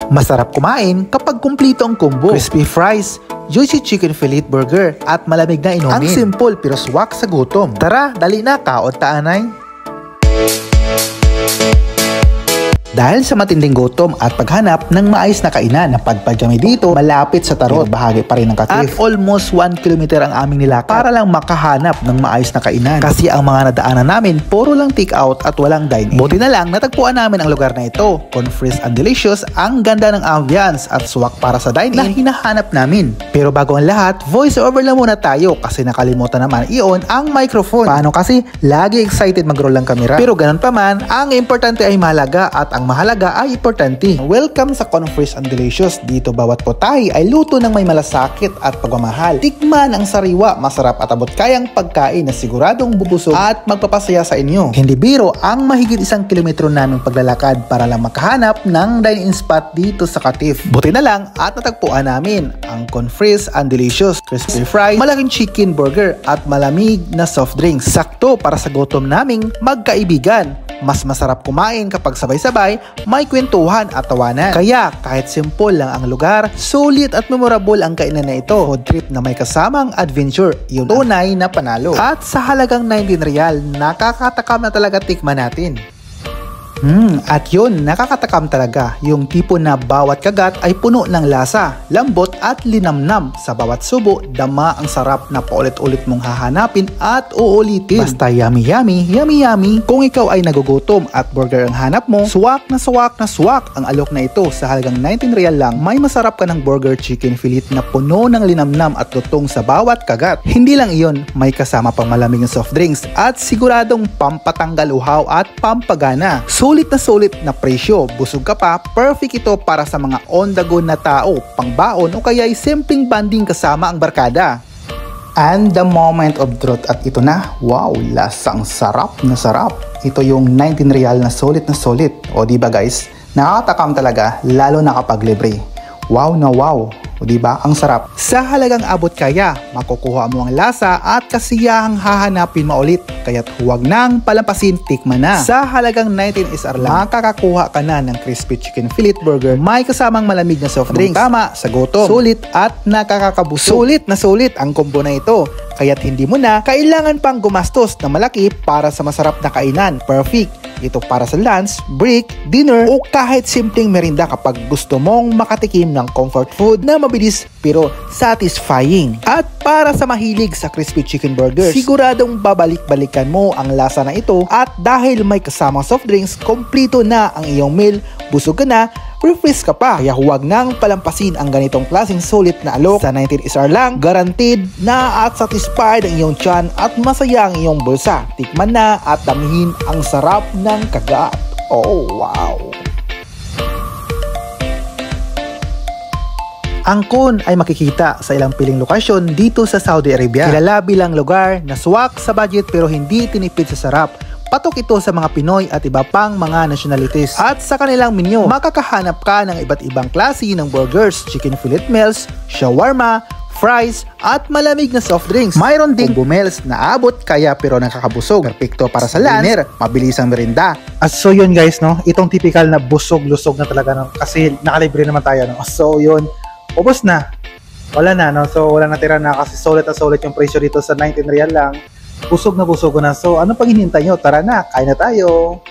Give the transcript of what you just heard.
Masarap kumain kapag kumplito ang combo. Crispy fries, juicy chicken fillet burger, at malamig na inumin. Ang simple pero swak sa gutom. Tara, dali na, kaot taanay. Dahil sa matinding gutom at paghanap ng maayos na kainan na padpad kami dito malapit sa Tarot, bahagi pa rin ng Katif. At almost 1 kilometer ang aming nilakad para lang makahanap ng maayos na kainan. Kasi ang mga nadaanan namin puro lang take out at walang dine-in. Buti na lang natagpuan namin ang lugar na ito. Confresh and delicious, ang ganda ng ambience at swak para sa dine-in na hinahanap namin. Pero bago ang lahat, voice over lang muna tayo kasi nakalimutan naman i-on ang microphone. Paano kasi lagi excited mag-roll ang camera. Pero ganun pa man, ang importante ay mahalaga at ang mahalaga ay importante. Welcome sa Confresh and Delicious. Dito bawat potahe ay luto ng may malasakit at pagmamahal. Tikman ang sariwa, masarap at abot kayang pagkain na siguradong bubusog at magpapasaya sa inyo. Hindi biro ang mahigit 1 kilometro naming paglalakad para lang makahanap ng dine-in spot dito sa Katif. Buti na lang at natagpuan namin ang Confresh and Delicious, crispy fries, malaking chicken burger at malamig na soft drinks. Sakto para sa gutom naming magkaibigan. Mas masarap kumain kapag sabay-sabay, may kwentuhan at tawanan. Kaya kahit simple lang ang lugar, sulit at memorable ang kainan na ito. Food trip na may kasamang adventure, yun tunay na panalo. At sa halagang 19 real, nakakatakam na talaga tikman natin. At yun, nakakatakam talaga. Yung tipo na bawat kagat ay puno ng lasa, lambot at linamnam. Sa bawat subo, dama ang sarap na paulit-ulit mong hahanapin at uulitin. Basta yummy yummy, yummy yummy. Kung ikaw ay nagugutom at burger ang hanap mo, swak na swak na swak ang alok na ito. Sa halagang 19 real lang, may masarap ka ng burger chicken fillet na puno ng linamnam at lutong sa bawat kagat. Hindi lang iyon, may kasama pang malamig na soft drinks at siguradong pampatanggal uhaw at pampagana. Sulit na presyo, busog ka pa, perfect ito para sa mga on the go na tao, pangbaon o kaya ay simpleng banding kasama ang barkada. And the moment of truth, at ito na, wow, lasang sarap na sarap. Ito yung 19 real na sulit. O diba guys, nakakatakam talaga lalo na kapag libre. Wow na wow. O diba? Ang sarap. Sa halagang abot kaya, makukuha mo ang lasa at kasiyahang hahanapin maulit. Kaya't huwag nang palampasin, tikman na. Sa halagang 19 SR lang, makakakuha ka na ng crispy chicken fillet burger. May kasamang malamig na soft drinks. Tama sa gutom. Sulit at nakakabusog. Sulit ang combo na ito. Kaya't hindi mo na kailangan pang gumastos na malaki para sa masarap na kainan. Perfect. Ito para sa lunch, break, dinner o kahit simpleng merinda kapag gusto mong makatikim ng comfort food na mabilis pero satisfying. At para sa mahilig sa crispy chicken burgers, siguradong babalik-balikan mo ang lasa na ito at dahil may kasamang soft drinks, kompleto na ang iyong meal, busog ka na, refresh ka pa. Kaya huwag nang palampasin ang ganitong klaseng sulit na alok. Sa 19 SR lang, guaranteed na at satisfied ang iyong tiyan at masaya ang iyong bulsa. Tikman na at damihin ang sarap ng kagat. Oh wow! Ang Kun ay makikita sa ilang piling lokasyon dito sa Saudi Arabia. Kilala bilang lugar na swak sa budget pero hindi tinipid sa sarap. Patok ito sa mga Pinoy at iba pang mga nationalities. At sa kanilang menu, makakahanap ka ng iba't ibang klase ng burgers, chicken fillet meals, shawarma, fries, at malamig na soft drinks. Mayroon ding combo meals na abot kaya pero nakakabusog. Perfecto para sa lunch, mabilis ang merinda. At so yun guys, no? Itong typical na busog-lusog na talaga, no? Kasi nakalibre naman tayo, no? So yun, ubos na. Wala na, no? So wala natira na kasi sulit yung presyo dito sa 19 real lang. Busog na. So, ano pang hinihintay nyo? Tara na, kain na tayo!